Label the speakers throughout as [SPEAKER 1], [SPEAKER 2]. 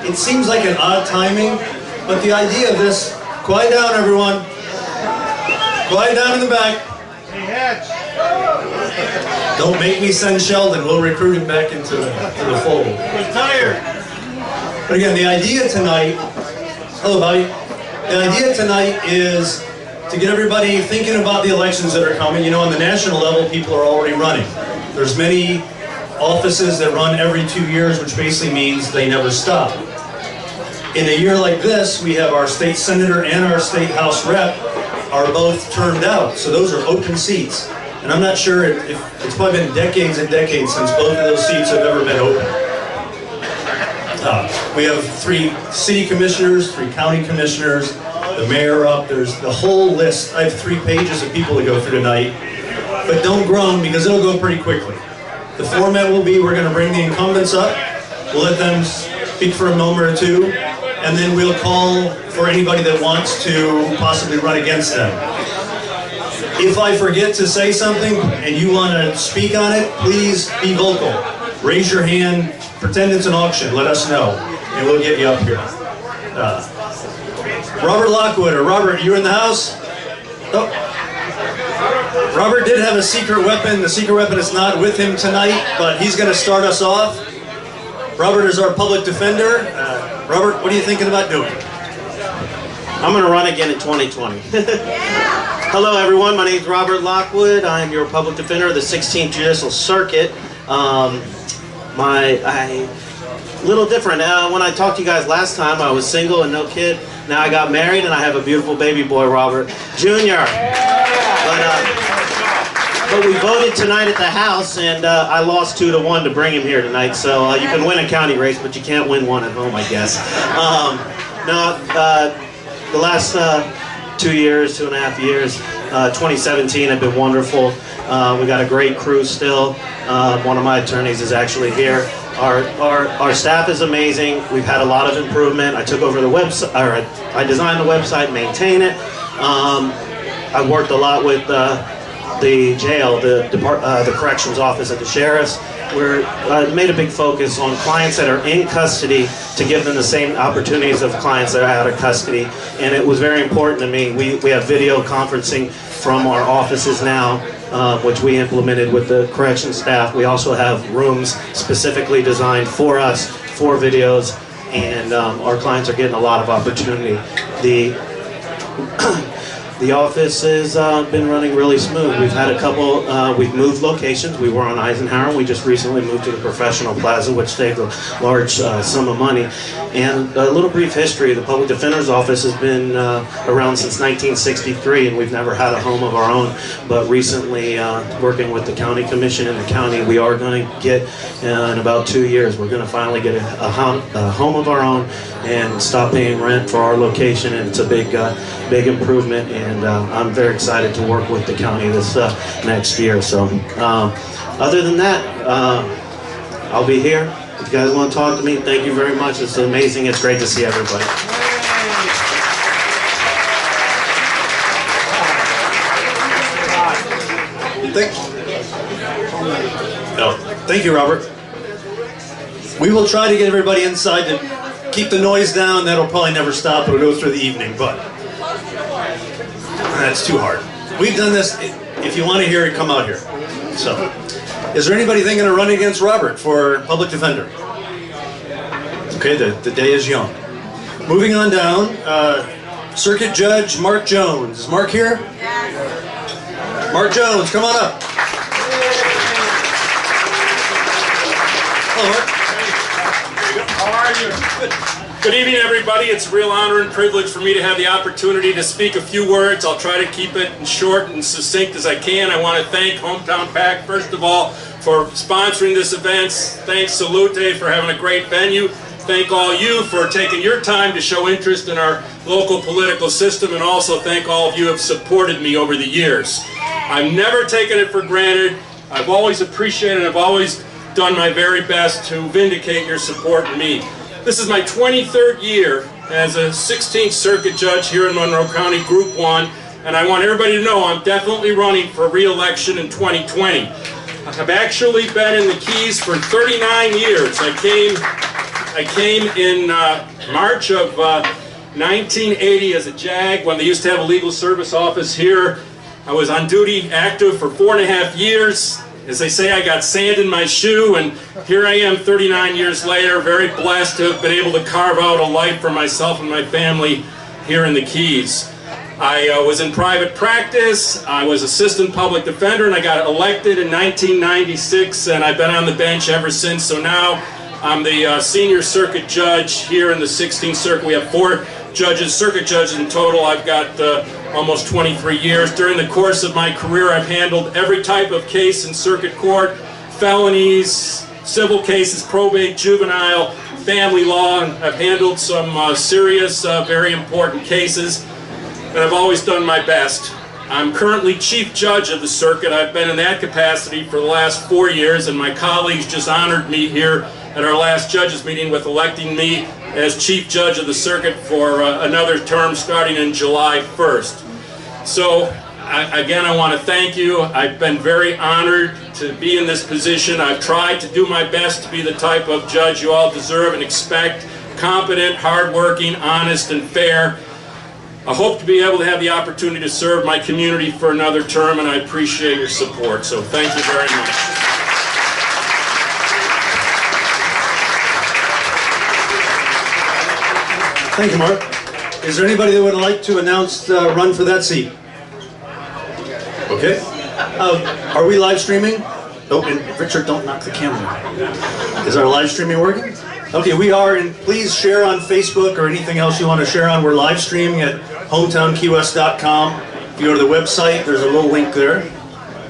[SPEAKER 1] It seems like an odd timing, but the idea of this, quiet down everyone, quiet down in the back. Don't make me send Sheldon, we'll recruit him back into the fold.
[SPEAKER 2] He's tired.
[SPEAKER 1] But again, the idea tonight, hello buddy, the idea tonight is to get everybody thinking about the elections that are coming. You know, on the national level, people are already running. There's many offices that run every 2 years, which basically means they never stop. In a year like this, we have our state senator and our state house rep are both termed out, so those are open seats. And I'm not sure if it's probably been decades and decades since both of those seats have ever been open. We have 3 city commissioners, 3 county commissioners, the mayor up, there's the whole list. I have 3 pages of people to go through tonight, but don't groan because it'll go pretty quickly. The format will be, we're going to bring the incumbents up, we'll let them speak for a moment or two, and then we'll call for anybody that wants to possibly run against them. If I forget to say something and you want to speak on it, please be vocal. Raise your hand, pretend it's an auction, let us know, and we'll get you up here. Robert Lockwood, or Robert, you in the house? Oh. Robert did have a secret weapon. The secret weapon is not with him tonight, but he's going to start us off. Robert is our public defender. Robert, what are you thinking about doing?
[SPEAKER 3] I'm going to run again in 2020. Hello everyone, my name is Robert Lockwood. I am your public defender of the 16th Judicial Circuit. Little different. When I talked to you guys last time, I was single and no kid. Now I got married and I have a beautiful baby boy, Robert Jr. But we voted tonight at the House, and I lost 2-1 to bring him here tonight. So you can win a county race, but you can't win one at home, I guess. The last 2 years, 2.5 years, 2017 have been wonderful. We got a great crew still. One of my attorneys is actually here. Our staff is amazing. We've had a lot of improvement. I took over the website, or I designed the website, maintain it. I worked a lot with the jail, the corrections office at the sheriff's. We're made a big focus on clients that are in custody to give them the same opportunities of clients that are out of custody. And it was very important to me. We have video conferencing from our offices now, which we implemented with the corrections staff. We also have rooms specifically designed for us, for videos, and our clients are getting a lot of opportunity. The office has been running really smooth. We've had a couple, we've moved locations. We were on Eisenhower. We just recently moved to the Professional Plaza, which saved a large sum of money. And a little brief history, the Public Defender's Office has been around since 1963, and we've never had a home of our own. But recently, working with the County Commission in the county, we are going to get, in about 2 years, we're going to finally get a home of our own and stop paying rent for our location, and it's a big improvement. And I'm very excited to work with the county this next year. So other than that, I'll be here. If you guys want to talk to me, thank you very much. It's amazing. It's great to see everybody.
[SPEAKER 1] Thank you, Robert. We will try to get everybody inside to keep the noise down. That'll probably never stop. It'll go through the evening, but that's too hard. We've done this. If you want to hear it, come out here. So, is there anybody thinking of running against Robert for public defender? Okay, the day is young. Moving on down, Circuit Judge Mark Jones. Is Mark here? Mark Jones, come on up. Hello, Mark.
[SPEAKER 4] How are you? Good evening, everybody. It's a real honor and privilege for me to have the opportunity to speak a few words. I'll try to keep it short and succinct as I can. I want to thank Hometown PAC, first of all, for sponsoring this event. Thanks Salute for having a great venue. Thank all you for taking your time to show interest in our local political system, and also thank all of you who have supported me over the years. I've never taken it for granted. I've always appreciated it. I've always done my very best to vindicate your support in me. This is my 23rd year as a 16th Circuit Judge here in Monroe County, Group 1, and I want everybody to know I'm definitely running for re-election in 2020. I've actually been in the Keys for 39 years. I came I came in March of 1980 as a JAG when they used to have a legal service office here. I was on duty active for 4.5 years. As they say, I got sand in my shoe, and here I am 39 years later, very blessed to have been able to carve out a life for myself and my family here in the Keys. I was in private practice, I was assistant public defender, and I got elected in 1996, and I've been on the bench ever since. So now I'm the senior circuit judge here in the 16th Circuit. We have 4 judges, circuit judges in total. I've got almost 23 years. During the course of my career, I've handled every type of case in circuit court: felonies, civil cases, probate, juvenile, family law. And I've handled some serious, very important cases, and I've always done my best. I'm currently chief judge of the circuit. I've been in that capacity for the last 4 years, and my colleagues just honored me here at our last judges meeting with electing me as chief judge of the circuit for another term starting in July 1st. So again, I want to thank you. I've been very honored to be in this position. I've tried to do my best to be the type of judge you all deserve and expect: competent, hardworking, honest, and fair. I hope to be able to have the opportunity to serve my community for another term, and I appreciate your support. So thank you very much.
[SPEAKER 1] Thank you, Mark. Is there anybody that would like to announce the run for that seat? Okay. Are we live streaming? Oh, and Richard, don't knock the camera. Is our live streaming working? Okay, we are, and please share on Facebook or anything else you want to share on. We're live streaming at hometownkey-west.com. If you go to the website, there's a little link there.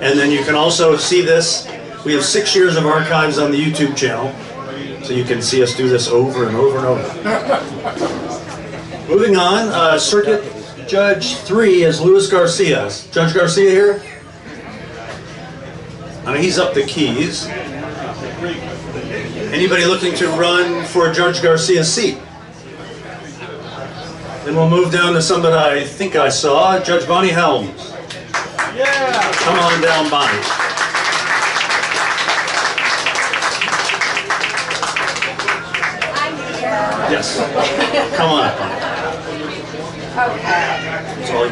[SPEAKER 1] And then you can also see this. We have 6 years of archives on the YouTube channel, so you can see us do this over and over and over. Moving on, Circuit Judge 3 is Luis Garcia. Is Judge Garcia here? I mean, he's up the Keys. Anybody looking to run for Judge Garcia's seat? Then we'll move down to somebody I think I saw, Judge Bonnie Helms. Yeah! Come on down, Bonnie.
[SPEAKER 2] I'm here.
[SPEAKER 1] Yes. Come on up, Bonnie.
[SPEAKER 2] Okay.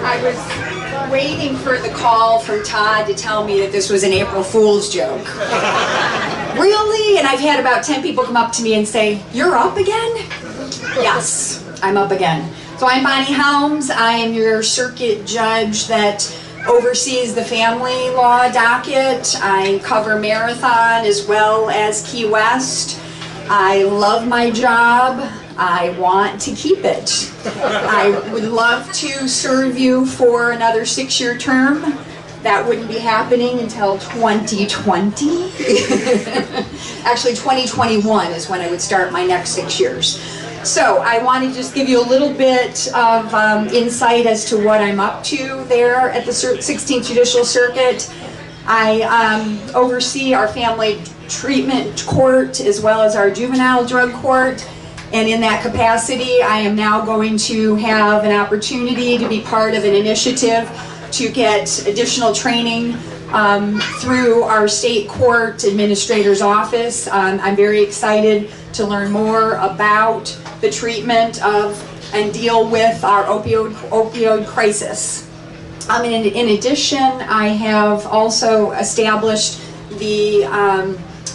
[SPEAKER 2] I was waiting for the call from Todd to tell me that this was an April Fool's joke. Really? And I've had about 10 people come up to me and say, "You're up again?" Yes, I'm up again. So I'm Bonnie Helms. I am your circuit judge that oversees the family law docket. I cover Marathon as well as Key West. I love my job. I want to keep it. I would love to serve you for another 6-year term. That wouldn't be happening until 2020. Actually, 2021 is when I would start my next 6 years. So I want to just give you a little bit of insight as to what I'm up to there at the 16th Judicial Circuit. I oversee our family treatment court as well as our juvenile drug court. And in that capacity, I am now going to have an opportunity to be part of an initiative to get additional training through our state court administrator's office. I'm very excited to learn more about the treatment of and deal with our opioid crisis. In addition, I have also established the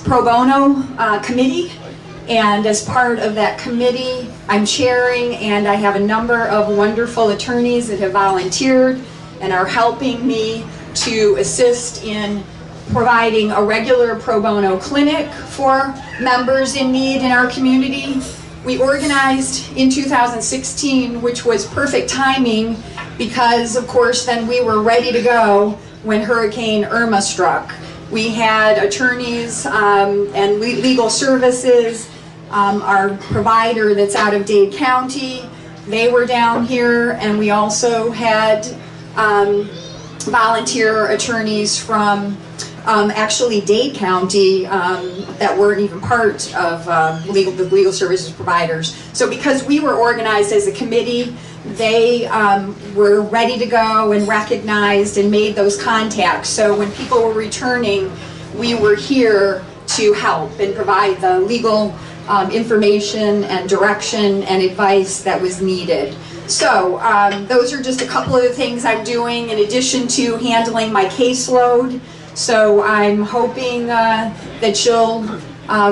[SPEAKER 2] pro bono committee. And as part of that committee, I'm chairing, and I have a number of wonderful attorneys that have volunteered and are helping me to assist in providing a regular pro bono clinic for members in need in our community. We organized in 2016, which was perfect timing because, of course, then we were ready to go when Hurricane Irma struck. We had attorneys and legal services. Our provider that's out of Dade County, they were down here, and we also had volunteer attorneys from actually Dade County that weren't even part of the legal services providers. So because we were organized as a committee, they were ready to go and recognized and made those contacts. So when people were returning, we were here to help and provide the legal information and direction and advice that was needed. So those are just a couple of the things I'm doing in addition to handling my caseload. So I'm hoping that you'll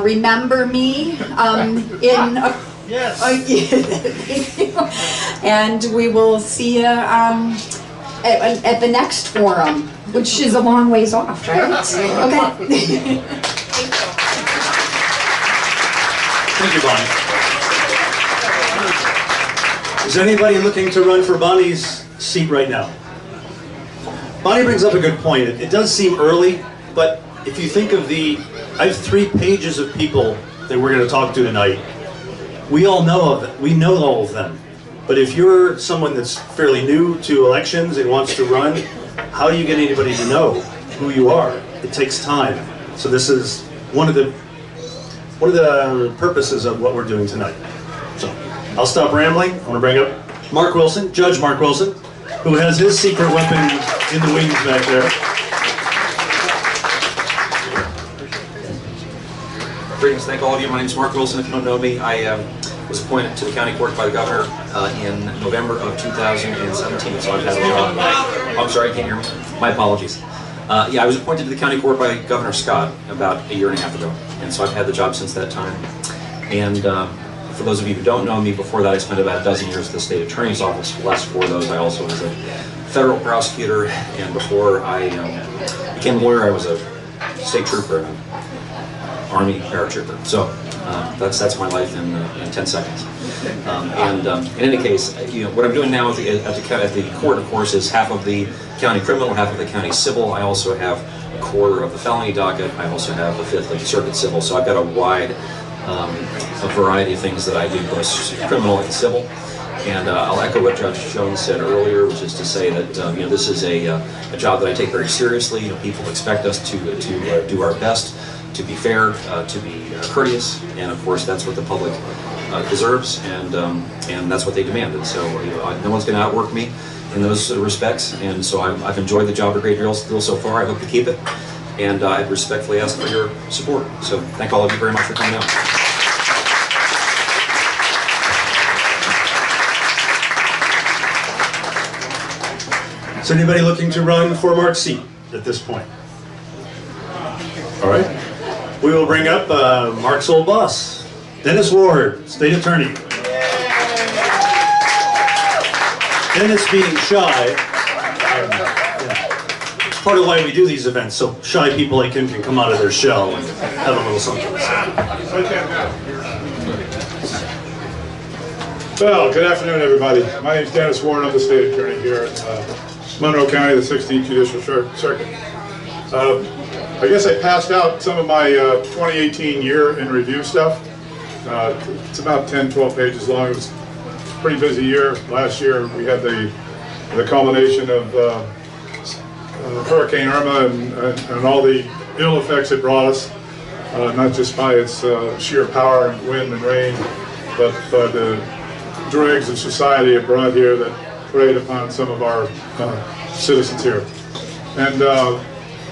[SPEAKER 2] remember me in a
[SPEAKER 1] Yes.
[SPEAKER 2] and we will see you at the next forum, which is a long ways off, right? Okay.
[SPEAKER 1] Thank you, Bonnie. Is anybody looking to run for Bonnie's seat right now? Bonnie brings up a good point. It does seem early, but if you think of I have 3 pages of people that we're going to talk to tonight. We all know of it. We know all of them. But if you're someone that's fairly new to elections and wants to run, how do you get anybody to know who you are? It takes time. So this is one of the purposes of what we're doing tonight. So I'll stop rambling. I want to bring up Mark Wilson, Judge Mark Wilson, who has his secret weapon in the wings back there.
[SPEAKER 5] Greetings, thank all of you. My name is Mark Wilson. If you don't know me, I was appointed to the county court by the governor in November of 2017. So I've had a job. I'm sorry, I can't hear me. My apologies. Yeah, I was appointed to the county court by Governor Scott about a year and a half ago, and so I've had the job since that time. And for those of you who don't know me, before that I spent about a dozen years at the state attorney's office. The last 4 of those I also was a federal prosecutor, and before I became a lawyer I was a state trooper and Army paratrooper. So that's my life in 10 seconds. In any case, what I'm doing now at the court, of course, is half of the county criminal, half of the county civil. I also have a quarter of the felony docket. I also have a fifth of the circuit civil. So I've got a wide a variety of things that I do, both criminal and civil. And I'll echo what Judge Jones said earlier, which is to say that this is a job that I take very seriously. People expect us to do our best, to be fair, to be courteous, and of course that's what the public deserves, and that's what they demand. And so no one's going to outwork me in those respects, and so I've enjoyed the job a great deal so far. I hope to keep it, and I respectfully ask for your support. So thank all of you very much for coming out.
[SPEAKER 1] Is anybody looking to run for Mark's seat at this point? All right. We will bring up Mark's old boss, Dennis Ward, State Attorney. Dennis being shy, it's part of why we do these events, so shy people like him can come out of their shell and have a little something to say.
[SPEAKER 6] Well, good afternoon, everybody. My name is Dennis Ward. I'm the State Attorney here in Monroe County, the 16th Judicial Circuit. I guess I passed out some of my 2018 year in review stuff. It's about 10-12 pages long. It was a pretty busy year. Last year we had the culmination of Hurricane Irma and all the ill effects it brought us, not just by its sheer power and wind and rain, but the dregs of society it brought here that preyed upon some of our citizens here. And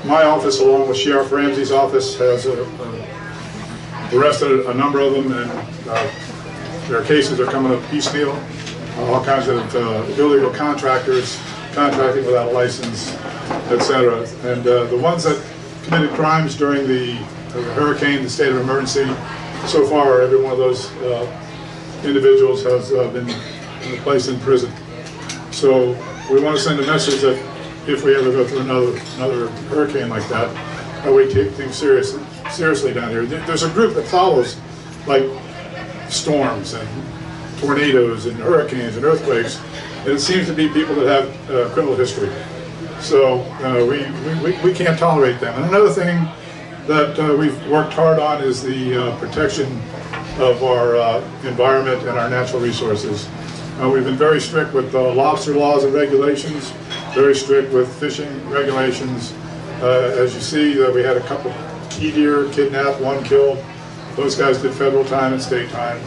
[SPEAKER 6] my office, along with Sheriff Ramsey's office, has arrested a number of them, and their cases are coming up piecemeal. All kinds of illegal contractors, contracting without a license, etc. And the ones that committed crimes during the hurricane, the state of emergency, so far every one of those individuals has been placed in prison. So we want to send a message that if we ever go through another hurricane like that, we take things seriously down here. There's a group that follows, like storms and tornadoes and hurricanes and earthquakes, and it seems to be people that have criminal history. So we can't tolerate them. And another thing that we've worked hard on is the protection of our environment and our natural resources. We've been very strict with lobster laws and regulations, very strict with fishing regulations. As you see, we had a couple key deer kidnapped, 1 killed. Those guys did federal time and state time.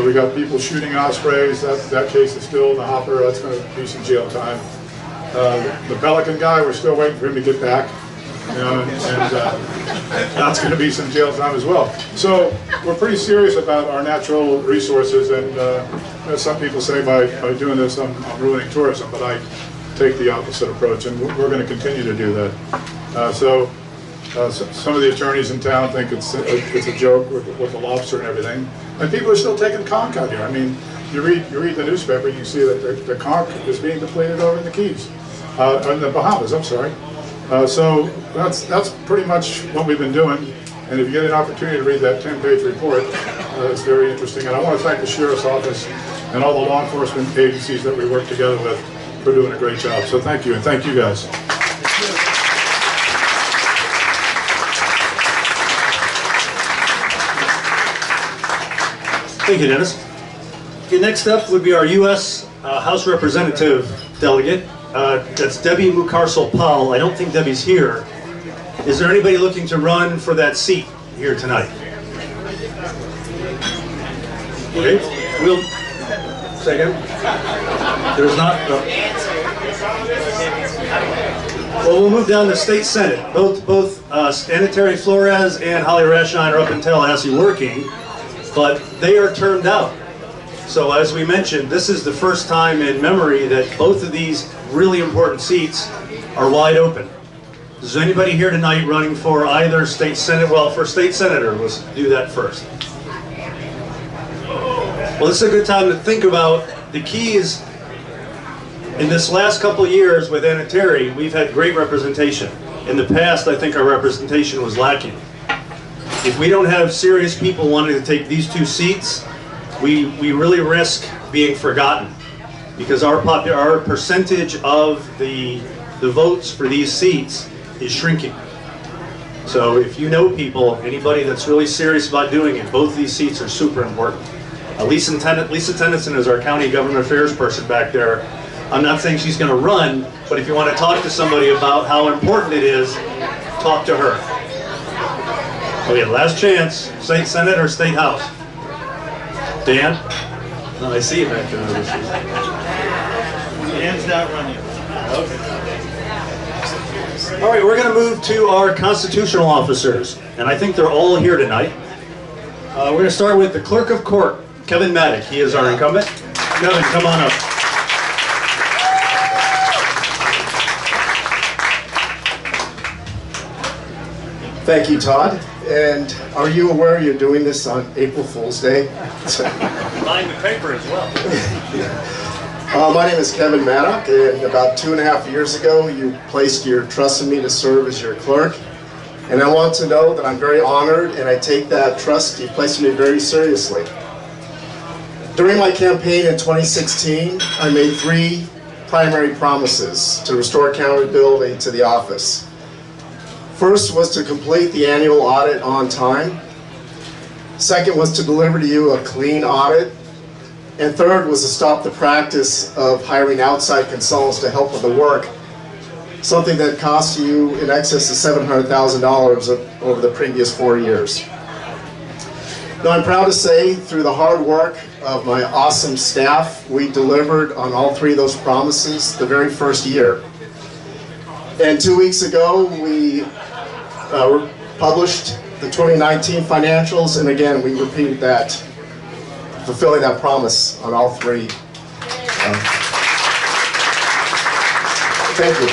[SPEAKER 6] We got people shooting ospreys. That case is still in the hopper. That's going to be some jail time. The pelican guy, we're still waiting for him to get back. you know, and that's going to be some jail time as well. So we're pretty serious about our natural resources, and as some people say, by doing this, I'm ruining tourism, but I take the opposite approach, and we're going to continue to do that. Some of the attorneys in town think it's a joke with the lobster and everything, and people are still taking conch out here. I mean, you read the newspaper, you see that the conch is being depleted over in the Keys, in the Bahamas. I'm sorry. So that's pretty much what we've been doing. And if you get an opportunity to read that 10-page report, it's very interesting. And I want to thank the Sheriff's Office and all the law enforcement agencies that we work together with for doing a great job. So thank you, and thank you guys.
[SPEAKER 1] Thank you, Dennis. Okay, next up would be our U.S. House Representative delegate. That's Debbie Mucarsel-Powell. I don't think Debbie's here. Is there anybody looking to run for that seat here tonight? Okay, we'll second. There's not. No. Well, we'll move down to State Senate. Both Anna Terry Flores and Holly Rashine are up in Tallahassee working, but they are termed out. So as we mentioned, this is the first time in memory that both of these really important seats are wide open. Is there anybody here tonight running for either state senate? Well, for state senator, let's do that first. Well, this is a good time to think about the keys. In this last couple of years with Anna Terry, we've had great representation. In the past, I think our representation was lacking. If we don't have serious people wanting to take these two seats, we really risk being forgotten, because our percentage of the votes for these seats is shrinking. So if you know people, anybody that's really serious about doing it, both of these seats are super important. Lisa Tennyson is our county government affairs person back there. I'm not saying she's going to run, but if you want to talk to somebody about how important it is, talk to her. Okay, last chance, state senate or state house? Dan? No, I see you back there.
[SPEAKER 7] Dan's not running.
[SPEAKER 1] Okay. All right, we're going to move to our constitutional officers, and I think they're all here tonight. We're going to start with the clerk of court, Kevin Maddock. He is our incumbent. Kevin, come on up.
[SPEAKER 8] Thank you, Todd. And are you aware you're doing this on April Fool's Day?
[SPEAKER 1] Buying the paper as well.
[SPEAKER 8] My name is Kevin Maddock, and about 2.5 years ago, you placed your trust in me to serve as your clerk. And I want to know that I'm very honored, and I take that trust you placed in me very seriously. During my campaign in 2016, I made 3 primary promises to restore accountability to the office. First was to complete the annual audit on time. Second was to deliver to you a clean audit. And third was to stop the practice of hiring outside consultants to help with the work, something that cost you in excess of $700,000 over the previous 4 years. Now, I'm proud to say, through the hard work of my awesome staff, we delivered on all 3 of those promises the very first year. And 2 weeks ago, we published the 2019 financials, and again, we repeated that, fulfilling that promise on all 3. Thank you.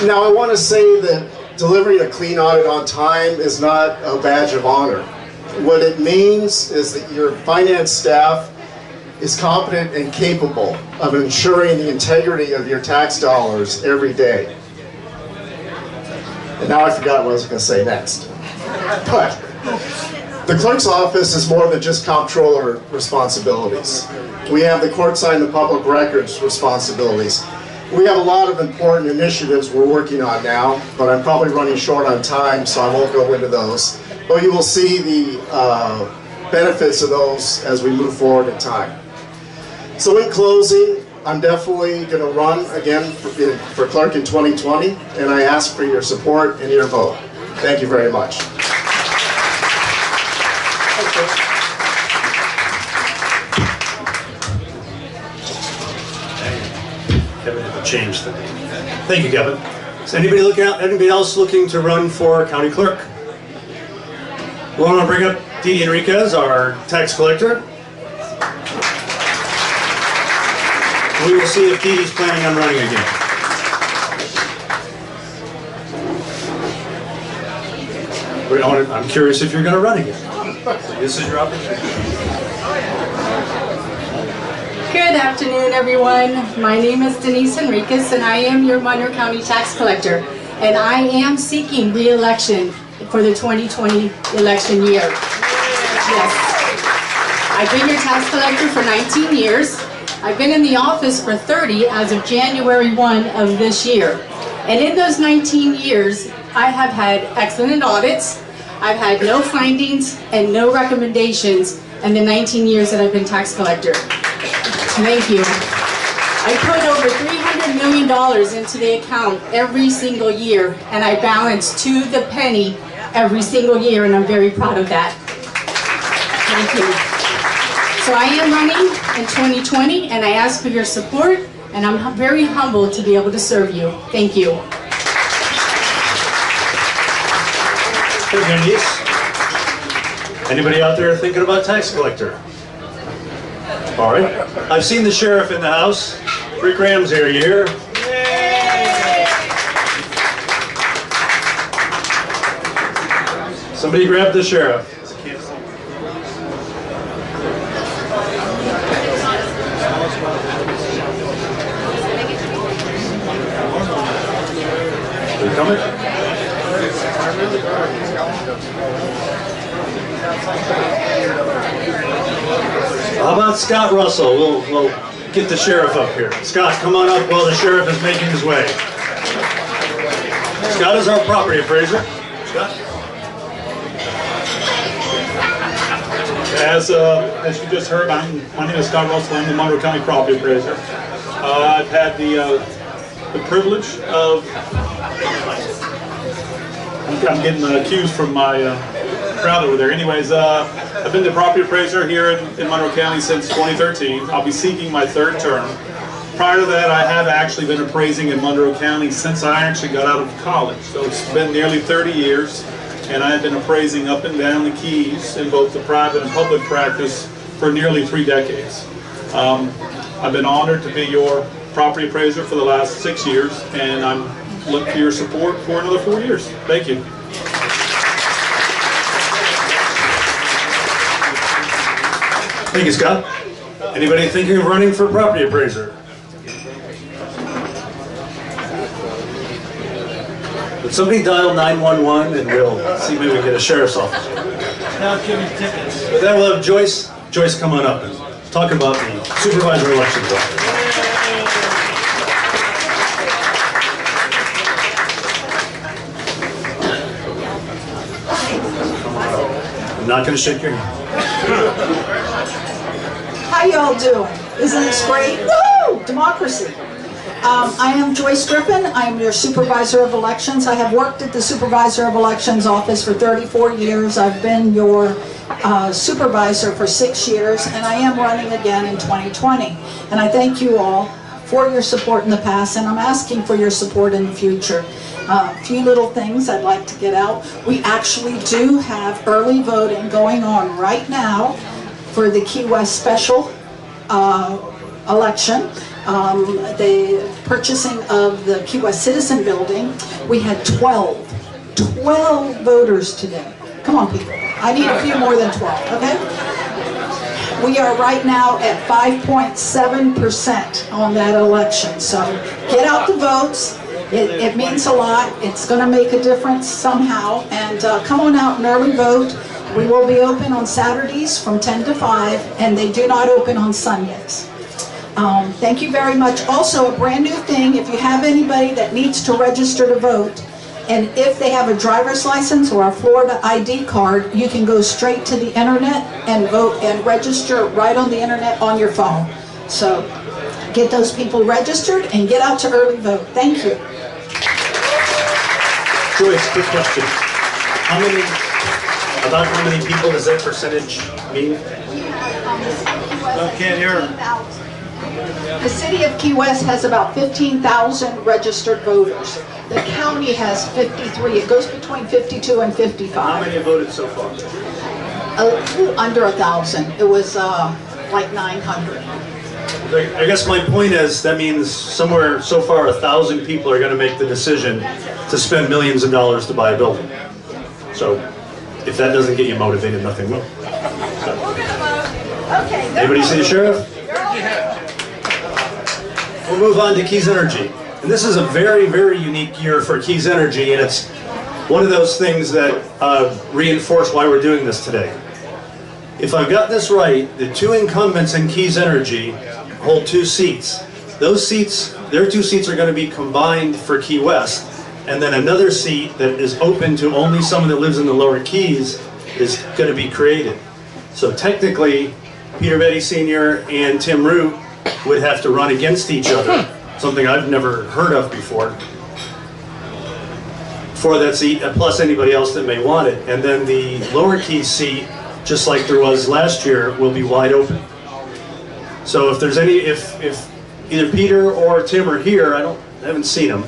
[SPEAKER 8] Now, I want to say that delivering a clean audit on time is not a badge of honor. What it means is that your finance staff is competent and capable of ensuring the integrity of your tax dollars every day. And now I forgot what I was going to say next. But the clerk's office is more than just comptroller responsibilities. We have the court side and the public records responsibilities. We have a lot of important initiatives we're working on now, but I'm probably running short on time, so I won't go into those. But you will see the benefits of those as we move forward in time. So in closing, I'm definitely going to run again for clerk in 2020, and I ask for your support and your vote. Thank you very much.
[SPEAKER 1] Kevin had to change the name. Thank you, Kevin. Is anybody else looking to run for county clerk? We want to bring up Dee Enriquez, our tax collector. We will see if Dee's planning on running again. I'm curious if you're going to run again. So this is your opportunity.
[SPEAKER 7] Good afternoon, everyone. My name is Denise Enriquez, and I am your Monroe County Tax Collector. And I am seeking re-election for the 2020 election year. Yes. I've been your tax collector for 19 years. I've been in the office for 30 as of January 1 of this year. And in those 19 years, I have had excellent audits. I've had no findings and no recommendations in the 19 years that I've been tax collector. Thank you. I put over $300 million into the account every single year, and I balance to the penny every single year, and I'm very proud of that. Thank you. So I am running in 2020, and I ask for your support, and I'm very humbled to be able to serve you. Thank you.
[SPEAKER 1] Hey, Denise. Anybody out there thinking about tax collector? All right. I've seen the sheriff in the house. Rick Ramsey, are you here? Somebody grab the sheriff. Are you coming? How about Scott Russell? We'll get the sheriff up here. Scott, come on up while the sheriff is making his way. Scott is our property appraiser. Scott?
[SPEAKER 9] As you just heard, my name is Scott Russell. I'm the Monroe County property appraiser. I've had the privilege of, I'm getting accused from my crowd over there. Anyways, I've been the property appraiser here in Monroe County since 2013. I'll be seeking my third term. Prior to that, I have actually been appraising in Monroe County since I actually got out of college. So it's been nearly 30 years, and I have been appraising up and down the Keys in both the private and public practice for nearly 3 decades. I've been honored to be your property appraiser for the last 6 years, and I'm looking for your support for another 4 years. Thank you.
[SPEAKER 1] Thank you, Scott. Anybody thinking of running for property appraiser? Would somebody dial 911 and we'll see maybe we can get a sheriff's officer.
[SPEAKER 10] Now give me tickets.
[SPEAKER 1] With that, we'll have Joyce. Joyce, come on up and talk about the supervisor elections office. I'm not going to shake your hand.
[SPEAKER 11] How y'all doing? Isn't this great? Woo! Democracy. I am Joyce Griffin. I am your supervisor of elections. I have worked at the supervisor of elections office for 34 years. I've been your supervisor for 6 years, and I am running again in 2020. And I thank you all for your support in the past, and I'm asking for your support in the future. A few little things I'd like to get out. We actually do have early voting going on right now for the Key West special election. The purchasing of the Key West Citizen Building, we had 12 voters today. Come on, people. I need a few more than 12, okay? We are right now at 5.7% on that election. So get out the votes. It means a lot. It's going to make a difference somehow. And come on out and early vote. We will be open on Saturdays from 10 to 5, and they do not open on Sundays. Thank you very much. Also, a brand new thing, if you have anybody that needs to register to vote, and if they have a driver's license or a Florida ID card, you can go straight to the internet and vote and register right on the internet on your phone. So get those people registered and get out to early vote. Thank you.
[SPEAKER 1] Joyce, quick question. About how many people does that percentage mean?
[SPEAKER 10] I can't hear him.
[SPEAKER 11] The city of Key West has about 15,000 registered voters. The county has 53. It goes between 52 and 55.
[SPEAKER 1] How many have voted so far?
[SPEAKER 11] Under 1,000. It was like 900.
[SPEAKER 1] I guess my point is that means somewhere so far 1,000 people are going to make the decision to spend millions of dollars to buy a building. So if that doesn't get you motivated, nothing will. Anybody see the sheriff? We'll move on to Keys Energy. And this is a very, very unique year for Keys Energy, and it's one of those things that reinforce why we're doing this today. If I've got this right, the two incumbents in Keys Energy hold 2 seats. Those seats, their 2 seats are going to be combined for Key West, and then another seat that is open to only someone that lives in the lower Keys is going to be created. So technically, Peter Betty Sr. and Tim Root would have to run against each other, something I've never heard of before, for that seat, plus anybody else that may want it. And then the lower Keys seat, just like there was last year, will be wide open. So if there's any, if either Peter or Tim are here, I haven't seen them,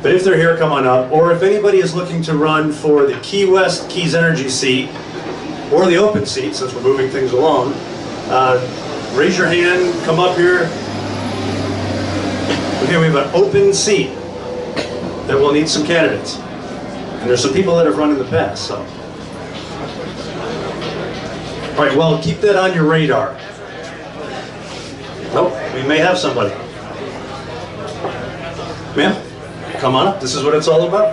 [SPEAKER 1] but if they're here, come on up. Or if anybody is looking to run for the Key West Keys Energy seat, or the open seat, since we're moving things along, raise your hand, come up here. Okay, we have an open seat that will need some candidates. And there's some people that have run in the past, so. All right, well, keep that on your radar. Nope, we may have somebody. Ma'am, come on up. This is what it's all about.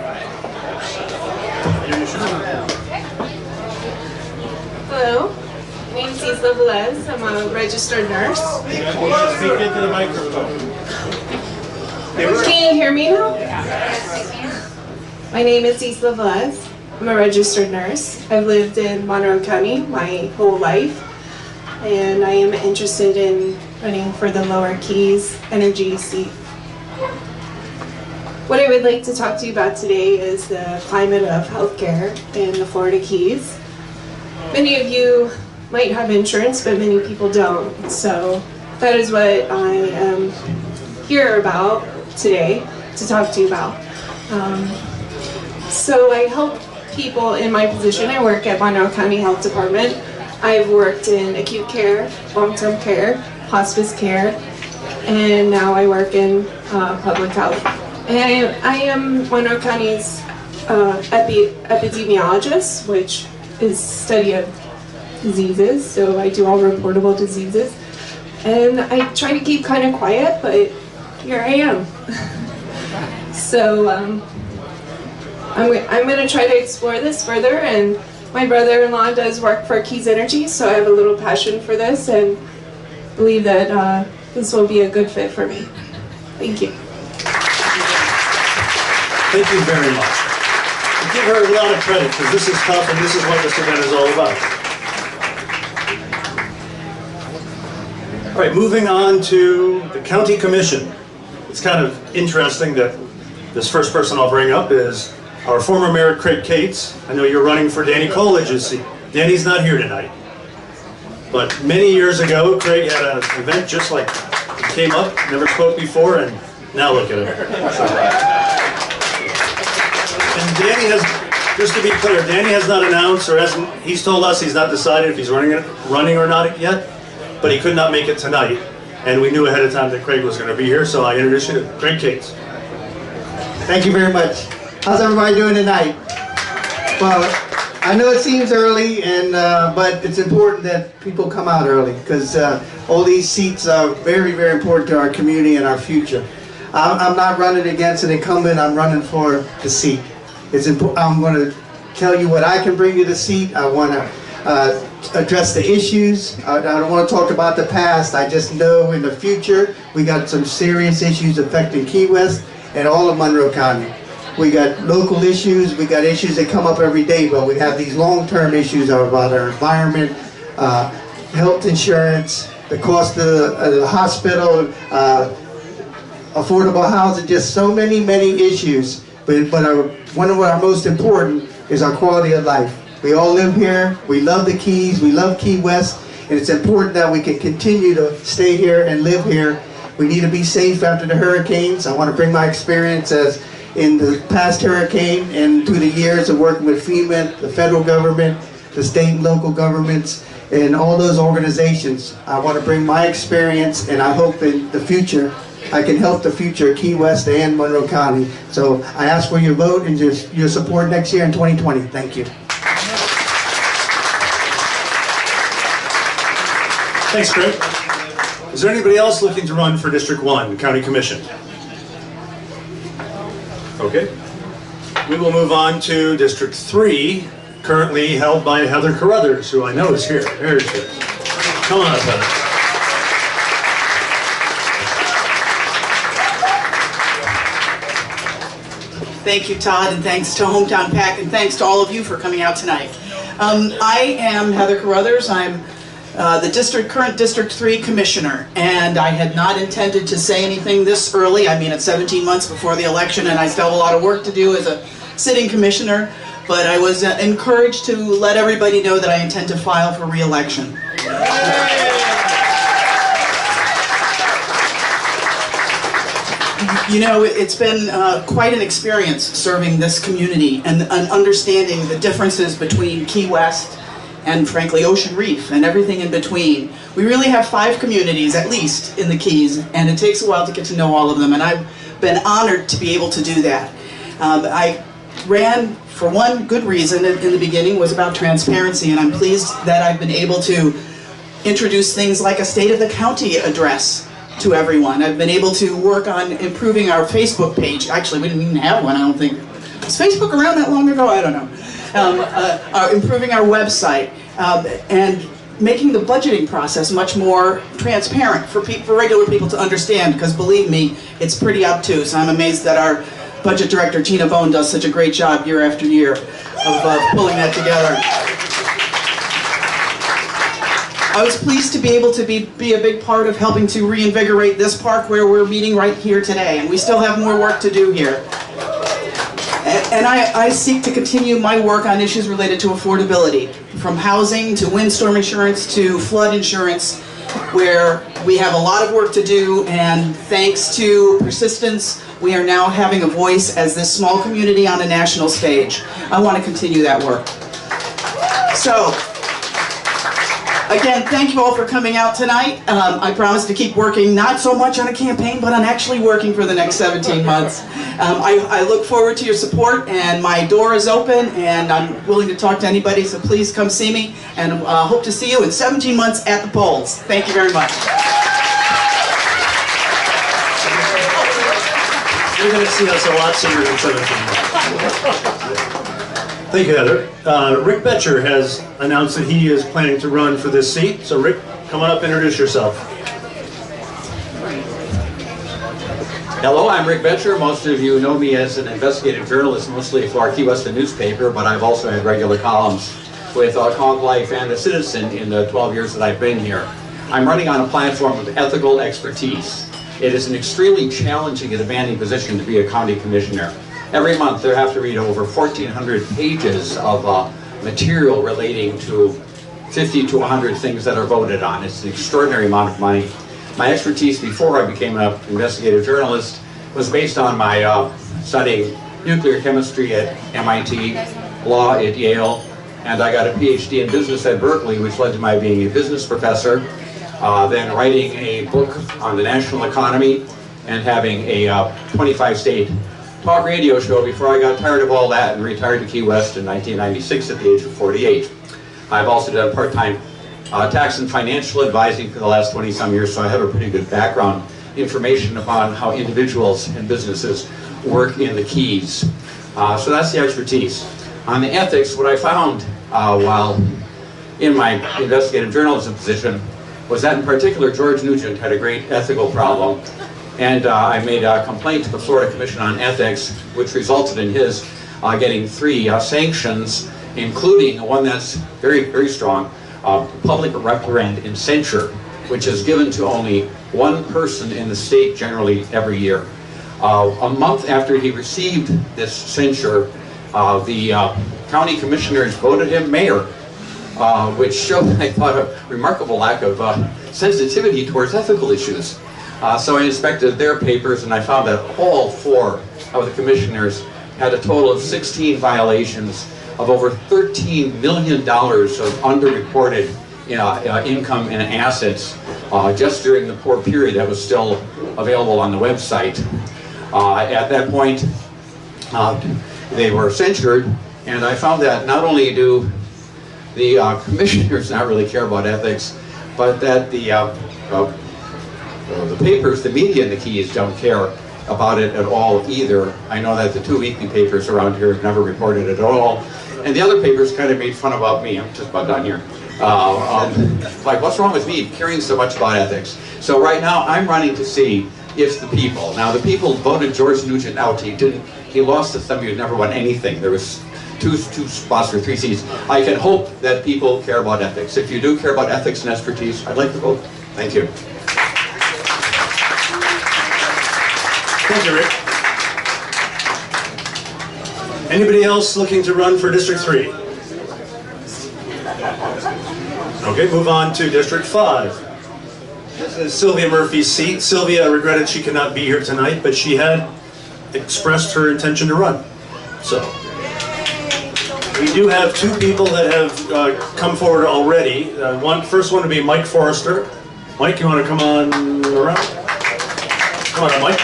[SPEAKER 12] Hello, my name is Isla Velez. I'm a registered nurse.
[SPEAKER 10] Speak into the microphone.
[SPEAKER 12] Can you hear me now? My name is Isla Velez. I'm a registered nurse. I've lived in Monroe County my whole life, and I am interested in running for the Lower Keys Energy seat. What I would like to talk to you about today is the climate of healthcare in the Florida Keys. Many of you might have insurance, but many people don't. So that is what I am here about today to talk to you about. So I help people in my position. I work at Monroe County Health Department. I've worked in acute care, long-term care, hospice care, and now I work in public health. And I am Monroe County's epidemiologist, which is study of diseases, so I do all reportable diseases. And I try to keep kind of quiet, but here I am. So I'm going to try to explore this further, and my brother-in-law does work for Keys Energy, so I have a little passion for this and believe that this will be a good fit for me. Thank you.
[SPEAKER 1] Thank you very much. I give her a lot of credit, because this is tough, and this is what this event is all about. All right, moving on to the County Commission. It's kind of interesting that this first person I'll bring up is our former Mayor, Craig Cates. I know you're running for Danny Coolidge's seat. Danny's not here tonight. But many years ago, Craig had an event just like he came up, never spoke before, and now look at him. And Danny has, just to be clear, Danny has not announced or hasn't, he's told us he's not decided if he's running or not yet, but he could not make it tonight. And we knew ahead of time that Craig was going to be here, so I introduced you to Craig Cates.
[SPEAKER 13] Thank you very much. How's everybody doing tonight? Well, I know it seems early, and but it's important that people come out early, because all these seats are very, very important to our community and our future. I'm not running against an incumbent. I'm running for the seat. It's important. I'm going to tell you what I can bring to the seat. I want to address the issues. I don't want to talk about the past. I just know in the future we got some serious issues affecting Key West and all of Monroe County. We got local issues, we got issues that come up every day, but we have these long-term issues about our environment, health insurance, the cost of the hospital, affordable housing, just so many issues. But one of our most important is our quality of life. We all live here, we love the Keys, we love Key West, And it's important that we can continue to stay here and live here. We need to be safe after the hurricanes. I want to bring my experience as in the past hurricane and through the years of working with FEMA, the federal government, the state and local governments, and all those organizations. I want to bring my experience, and I hope in the future I can help the future of Key West and Monroe County. So I ask for your vote and just your support next year in 2020. Thank you.
[SPEAKER 1] Thanks, Craig. Is there anybody else looking to run for District 1, County Commission? Okay. We will move on to District 3, currently held by Heather Carruthers, who I know is here. There she is. Come on up, Heather.
[SPEAKER 14] Thank you, Todd, and thanks to Hometown PAC, and thanks to all of you for coming out tonight. I am Heather Carruthers. I'm the current District 3 Commissioner, and I had not intended to say anything this early. I mean, it's 17 months before the election, and I still have a lot of work to do as a sitting commissioner, but I was encouraged to let everybody know that I intend to file for re-election. You know, it's been quite an experience serving this community and understanding the differences between Key West and, frankly, Ocean Reef and everything in between. We really have 5 communities, at least, in the Keys, and it takes a while to get to know all of them, and I've been honored to be able to do that. I ran for one good reason in the beginning, was about transparency, and I'm pleased that I've been able to introduce things like a State of the County address to everyone. I've been able to work on improving our Facebook page. Actually, we didn't even have one, I don't think. Was Facebook around that long ago? I don't know. Improving our website and making the budgeting process much more transparent for regular people to understand, because believe me, it's pretty obtuse. I'm amazed that our budget director, Tina Bone, does such a great job year after year of pulling that together. I was pleased to be able to be a big part of helping to reinvigorate this park where we're meeting right here today, and we still have more work to do here. And I seek to continue my work on issues related to affordability, from housing to windstorm insurance to flood insurance, where we have a lot of work to do, and thanks to persistence, we are now having a voice as this small community on a national stage. I want to continue that work. So, again, thank you all for coming out tonight. I promise to keep working, not so much on a campaign, but on actually working for the next 17 months. I look forward to your support, and my door is open, and I'm willing to talk to anybody, so please come see me, and hope to see you in 17 months at the polls. Thank you very much.
[SPEAKER 1] You're going to see us a lot sooner than 17 months. Thank you, Heather. Rick Betcher has announced that he is planning to run for this seat. So Rick, come on up, introduce yourself.
[SPEAKER 5] Hello, I'm Rick Betcher. Most of you know me as an investigative journalist, mostly for our Key Western newspaper, but I've also had regular columns with Conch Life and The Citizen in the 12 years that I've been here. I'm running on a platform of ethical expertise. It is an extremely challenging and demanding position to be a county commissioner. Every month they have to read over 1,400 pages of material relating to 50 to 100 things that are voted on. It's an extraordinary amount of money. My expertise before I became an investigative journalist was based on my studying nuclear chemistry at MIT, law at Yale, and I got a PhD in business at Berkeley, which led to my being a business professor, then writing a book on the national economy, and having a 25-state talk radio show before I got tired of all that and retired to Key West in 1996 at the age of 48. I've also done part-time tax and financial advising for the last 20-some years, so I have a pretty good background information upon how individuals and businesses work in the Keys. So that's the expertise. On the ethics, what I found while in my investigative journalism position was that in particular George Nugent had a great ethical problem, and I made a complaint to the Florida Commission on Ethics, which resulted in his getting 3 sanctions, including one that's very, very strong, public reprimand and censure, which is given to only one person in the state generally every year. A month after he received this censure, the county commissioners voted him mayor. which showed, I thought, a remarkable lack of sensitivity towards ethical issues. So I inspected their papers, and I found that all 4 of the commissioners had a total of 16 violations of over $13 million of underreported income and assets just during the poor period that was still available on the website. At that point, they were censured, and I found that not only do the commissioners not really care about ethics, but that the papers, the media and the Keys don't care about it at all either. I know that the 2 weekly papers around here have never reported it at all, and the other papers kind of made fun about me. I'm just about done here. Like, what's wrong with me caring so much about ethics? So right now, I'm running to see if the people, now the people voted George Nugent out. He lost to somebody who never won anything. There was two spots for 3 seats. I can hope that people care about ethics. If you do care about ethics and expertise, I'd like to vote. Thank you.
[SPEAKER 1] Thank you, Rick. Anybody else looking to run for District 3? Okay, move on to District 5. This is Sylvia Murphy's seat. Sylvia regretted she could not be here tonight, but she had expressed her intention to run. So, we do have 2 people that have come forward already. First one would be Mike Forrester. Mike, you want to come on around? Come on, Mike.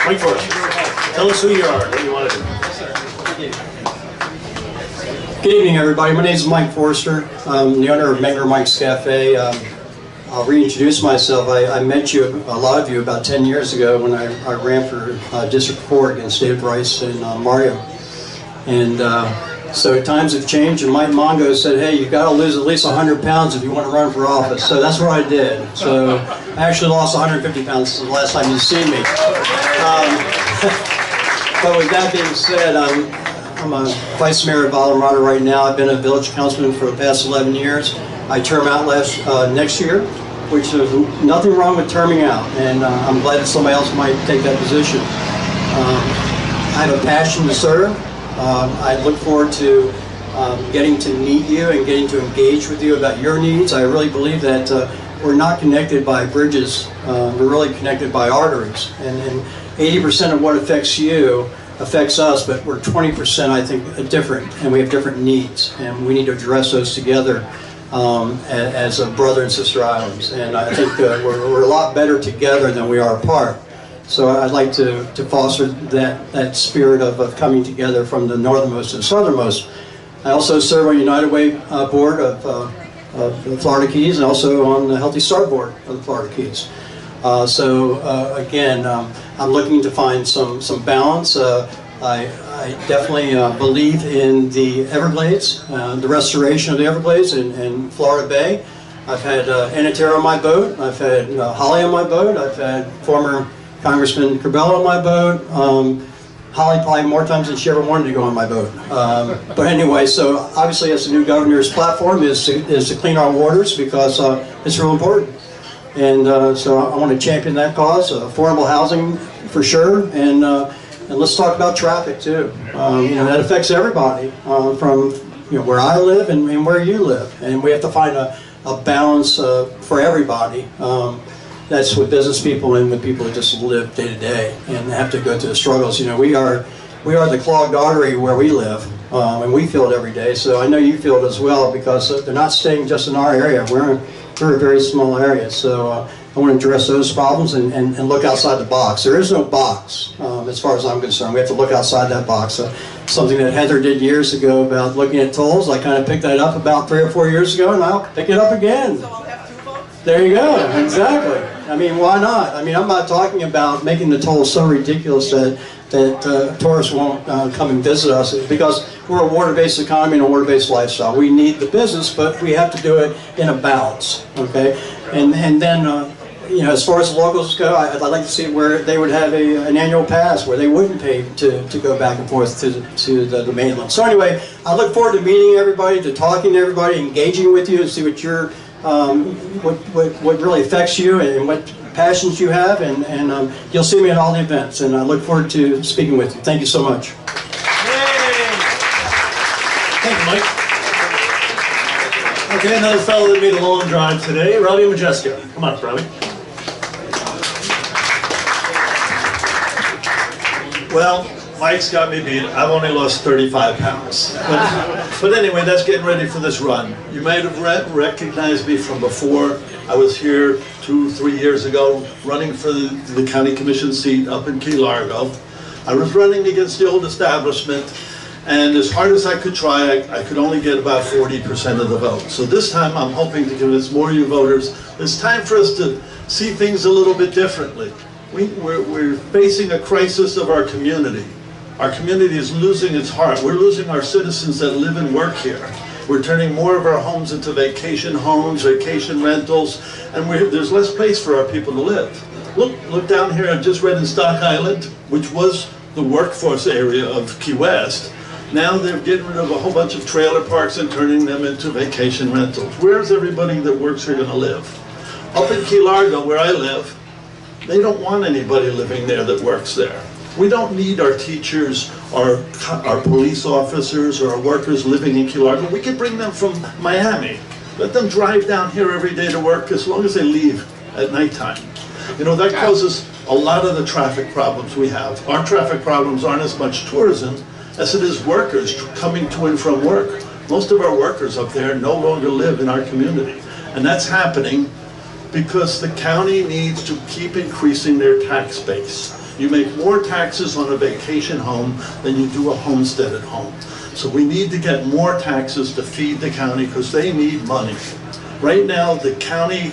[SPEAKER 1] Mike Forrester. Tell us who you are, what you want to do.
[SPEAKER 15] Good evening, everybody. My name is Mike Forrester. I'm the owner of Menger Mike's Cafe. I'll reintroduce myself. I met a lot of you, about 10 years ago when I ran for District 4 against David Rice and Mario. And so times have changed, and Mike Mongo said, hey, you've got to lose at least 100 pounds if you want to run for office. So that's what I did. So I actually lost 150 pounds since the last time you've seen me. But with that being said, I'm a vice mayor of Valderrama right now. I've been a village councilman for the past 11 years. I term out next year, which there's nothing wrong with terming out, and I'm glad that somebody else might take that position. I have a passion to serve. I look forward to getting to meet you and getting to engage with you about your needs. I really believe that we're not connected by bridges. We're really connected by arteries, and 80% of what affects you affects us, but we're 20%, I think, different, and we have different needs, and we need to address those together as a brother and sister islands. And I think we're a lot better together than we are apart. So I'd like to foster that spirit of coming together from the northernmost to the southernmost. I also serve on the United Way board of the Florida Keys, and also on the Healthy Start board of the Florida Keys. Again, I'm looking to find some balance. I definitely believe in the Everglades, the restoration of the Everglades in Florida Bay. I've had Anatera on my boat. I've had Holly on my boat. I've had former Congressman Corbella on my boat. Holly probably more times than she ever wanted to go on my boat. But anyway, so obviously as the new governor's platform is to clean our waters, because it's real important. And so I want to champion that cause, affordable housing for sure, and let's talk about traffic too. That affects everybody from where I live and where you live, and we have to find a balance for everybody. That's with business people and with people that just live day to day and have to go through the struggles. We are the clogged artery where we live, and we feel it every day. So I know you feel it as well, because they're not staying just in our area. We're a very small area. So I want to address those problems and look outside the box. There is no box as far as I'm concerned. We have to look outside that box. Something that Heather did years ago about looking at tolls, I kind of picked that up about 3 or 4 years ago, and I'll pick it up again. There you go, exactly. I mean, why not? I mean, I'm not talking about making the tolls so ridiculous that tourists won't come and visit us, because we're a water-based economy and a water-based lifestyle. We need the business, but we have to do it in a balance, okay? And then, as far as the locals go, I'd like to see where they would have an annual pass where they wouldn't pay to go back and forth to the mainland. So anyway, I look forward to meeting everybody, to talking to everybody, engaging with you, and see what your what really affects you and what passions you have, and you'll see me at all the events, and I look forward to speaking with you. Thank you so much.
[SPEAKER 1] Thank you, Mike. Okay, another fellow that made a long drive today, Robbie Majeska. Come on up, Robbie.
[SPEAKER 16] Well, Mike's got me beat. I've only lost 35 pounds. But anyway, that's getting ready for this run. You might have recognized me from before. I was here 2-3 years ago running for the county commission seat up in Key Largo. I was running against the old establishment, and as hard as I could try, I could only get about 40% of the vote. So this time I'm hoping to convince more of you voters it's time for us to see things a little bit differently. We're facing a crisis of our community. Our community is losing its heart. We're losing our citizens that live and work here. We're turning more of our homes into vacation homes, vacation rentals, and there's less place for our people to live. Look down here. I just read in Stock Island, which was the workforce area of Key West. Now they're getting rid of a whole bunch of trailer parks and turning them into vacation rentals. Where's everybody that works here going to live? Up in Key Largo, where I live, they don't want anybody living there that works there. We don't need our teachers, our police officers, or our workers living in Key Largo. We can bring them from Miami. Let them drive down here every day to work as long as they leave at nighttime. You know, that causes a lot of the traffic problems we have. Our traffic problems aren't as much tourism as it is workers coming to and from work. Most of our workers up there no longer live in our community. And that's happening because the county needs to keep increasing their tax base. You make more taxes on a vacation home than you do a homesteaded home. So we need to get more taxes to feed the county because they need money. Right now, the county,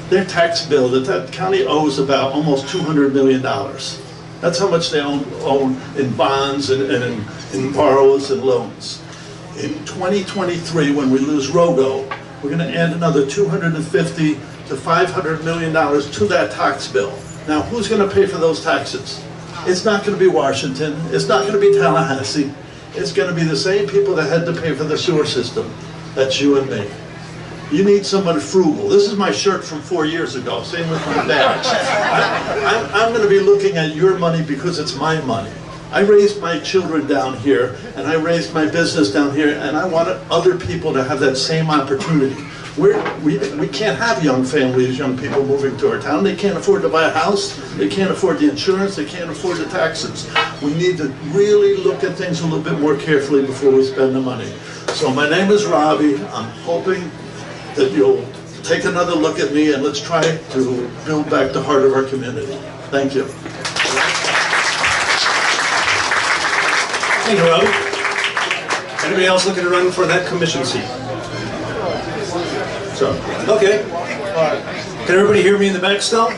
[SPEAKER 16] their tax bill, that county owes about almost $200 million. That's how much they own in bonds and in borrows and loans. In 2023, when we lose Rogo, we're going to add another $250 to $500 million to that tax bill. Now, who's going to pay for those taxes? It's not going to be Washington. It's not going to be Tallahassee. It's going to be the same people that had to pay for the sewer system. That's you and me. You need someone frugal. This is my shirt from 4 years ago. Same with my badge. I'm going to be looking at your money because it's my money. I raised my children down here, and I raised my business down here, and I wanted other people to have that same opportunity. We can't have young families, young people moving to our town. They can't afford to buy a house. They can't afford the insurance. They can't afford the taxes. We need to really look at things a little bit more carefully before we spend the money. So my name is Robbie. I'm hoping that you'll take another look at me and let's try to build back the heart of our community. Thank you.
[SPEAKER 1] Thank you, Robbie. Anybody else looking to run for that commission seat? So, okay. Can everybody hear me in the back still?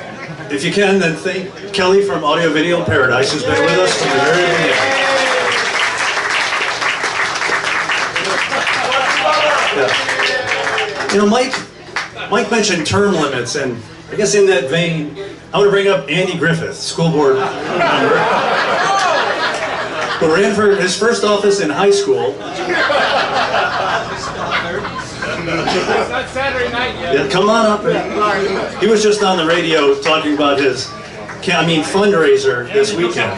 [SPEAKER 1] If you can, then thank Kelly from Audio Video in Paradise, who's been with us from the very beginning. Yeah. You know, Mike mentioned term limits, and I guess in that vein, I want to bring up Andy Griffith, school board member, who ran for his first office in high school.
[SPEAKER 10] It's not Saturday night yet.
[SPEAKER 1] Yeah, come on up. He was just on the radio talking about his, fundraiser this weekend.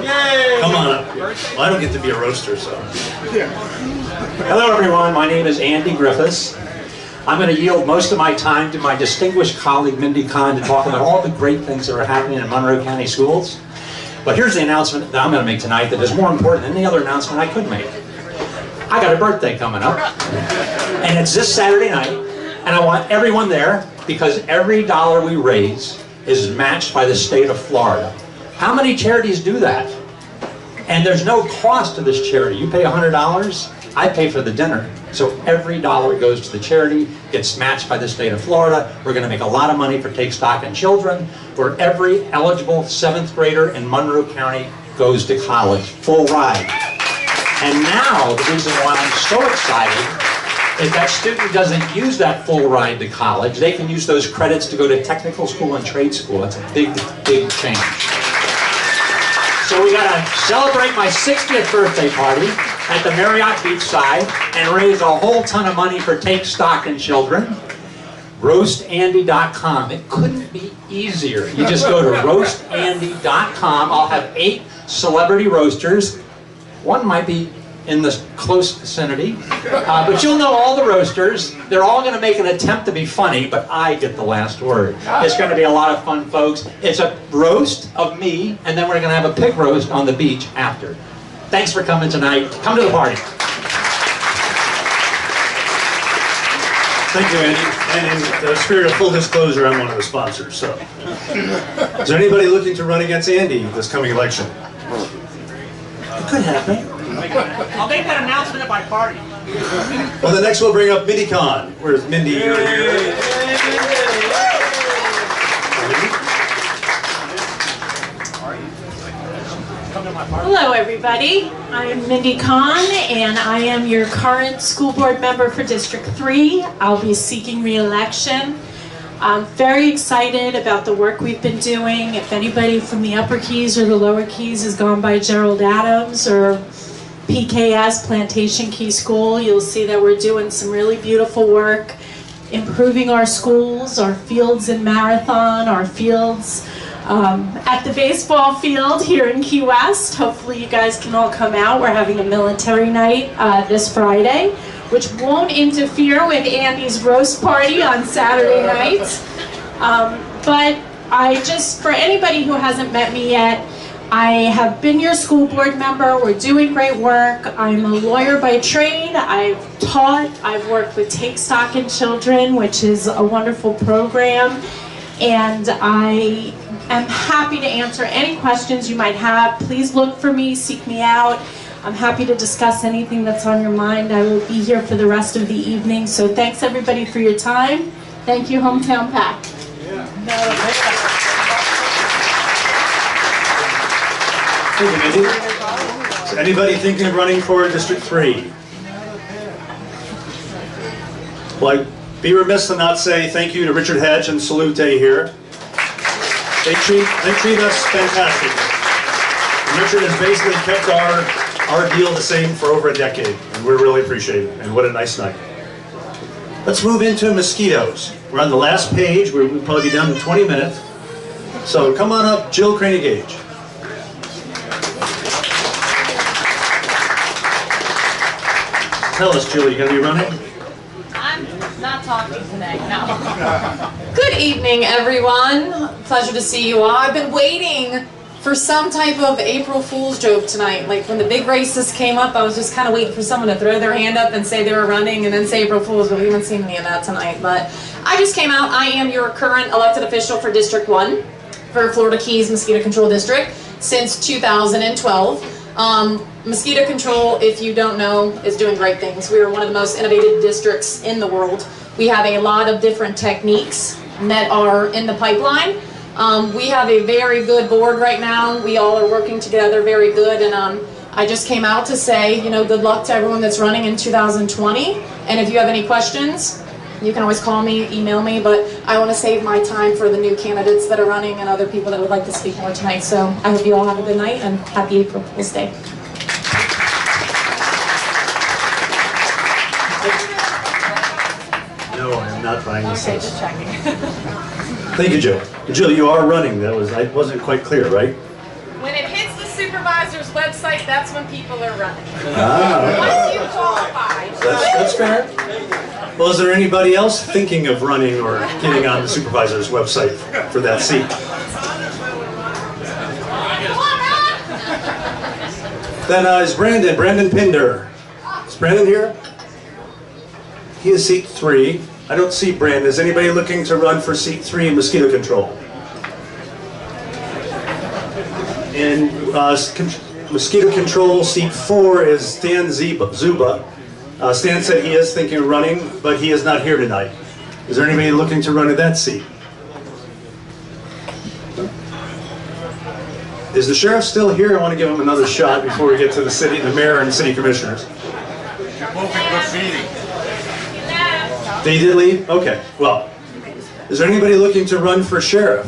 [SPEAKER 10] Yay!
[SPEAKER 1] Come on up. Well, I don't get to be a roaster, so.
[SPEAKER 17] Hello, everyone. My name is Andy Griffiths. I'm going to yield most of my time to my distinguished colleague, Mindy Kahn, to talk about all the great things that are happening in Monroe County schools. But here's the announcement that I'm going to make tonight that is more important than any other announcement I could make. I got a birthday coming up, and it's this Saturday night, and I want everyone there because every dollar we raise is matched by the state of Florida. How many charities do that? And there's no cost to this charity. You pay $100, I pay for the dinner. So every dollar goes to the charity, gets matched by the state of Florida. We're going to make a lot of money for Take Stock in Children, where every eligible 7th grader in Monroe County goes to college, full ride. And now, the reason why I'm so excited is that student doesn't use that full ride to college. They can use those credits to go to technical school and trade school. That's a big, big change. So we got to celebrate my 60th birthday party at the Marriott Beachside and raise a whole ton of money for Take Stock in Children. RoastAndy.com. It couldn't be easier. You just go to RoastAndy.com. I'll have 8 celebrity roasters. One might be in the close vicinity. But you'll know all the roasters. They're all going to make an attempt to be funny, but I get the last word. It's going to be a lot of fun, folks. It's a roast of me, and then we're going to have a pig roast on the beach after. Thanks for coming tonight. Come to the party.
[SPEAKER 1] Thank you, Andy. And in the spirit of full disclosure, I'm one of the sponsors. So, is there anybody looking to run against Andy this coming election? It could happen.
[SPEAKER 10] I'll make that announcement at my party.
[SPEAKER 1] Well, the next we'll bring up MindyCon. Where's Mindy? You're here.
[SPEAKER 18] Hello everybody, I'm Mindy Kahn and I am your current school board member for District 3. I'll be seeking re-election. I'm very excited about the work we've been doing. If anybody from the Upper Keys or the Lower Keys has gone by Gerald Adams or PKS, Plantation Key School, you'll see that we're doing some really beautiful work, improving our schools, our fields in Marathon, our fields at the baseball field here in Key West. Hopefully you guys can all come out. We're having a military night this Friday, which won't interfere with Andy's roast party on Saturday night. But for anybody who hasn't met me yet, I have been your school board member. We're doing great work. I'm a lawyer by trade. I've taught. I've worked with Take Stock in Children, which is a wonderful program. And I am happy to answer any questions you might have. Please look for me, seek me out. I'm happy to discuss anything that's on your mind. I will be here for the rest of the evening. So thanks everybody for your time. Thank you, Hometown Pack.
[SPEAKER 1] Thank you, Mindy. Is anybody thinking of running for District 3? Well, I'd be remiss to not say thank you to Richard Hedge and Salute here. They treat us fantastic. And Richard has basically kept our deal the same for over a decade, and we're really appreciative, and what a nice night. Let's move into mosquitoes. We're on the last page. We'll probably be done in 20 minutes. So come on up, Jill Craney-Gage. Tell us, Jill, you going to be running?
[SPEAKER 19] I'm not talking today, no. Good evening, everyone. Pleasure to see you all. I've been waiting for some type of April Fool's joke tonight. Like when the big races came up, I was just kind of waiting for someone to throw their hand up and say they were running and then say April Fool's, but we haven't seen any of that tonight. But I just came out. I am your current elected official for District 1 for Florida Keys Mosquito Control District since 2012. Mosquito control, if you don't know, is doing great things. We are one of the most innovative districts in the world. We have a lot of different techniques that are in the pipeline. We have a very good board right now. We all are working together very good, and I just came out to say, you know, good luck to everyone that's running in 2020. And if you have any questions, you can always call me, email me, but I want to save my time for the new candidates that are running and other people that would like to speak more tonight. So I hope you all have a good night and happy April Fool's Day.
[SPEAKER 1] No, I am not buying this.
[SPEAKER 19] Okay, just checking.
[SPEAKER 1] Thank you, Jill. Jill, you are running. I wasn't quite clear, right?
[SPEAKER 19] When it hits the supervisor's website, that's when people are running.
[SPEAKER 1] Ah.
[SPEAKER 19] Once you qualify.
[SPEAKER 1] That's fair. Well, is there anybody else thinking of running or getting on the supervisor's website for that seat? Then is Brandon Pinder. Is Brandon here? He is seat 3. I don't see Brandon. Is anybody looking to run for seat 3 in mosquito control? In mosquito control, seat 4 is Stan Zuba. Stan said he is thinking of running, but he is not here tonight. Is there anybody looking to run at that seat? Is the sheriff still here? I want to give him another shot before we get to the mayor and city commissioners. They did leave? Okay, well, is there anybody looking to run for sheriff?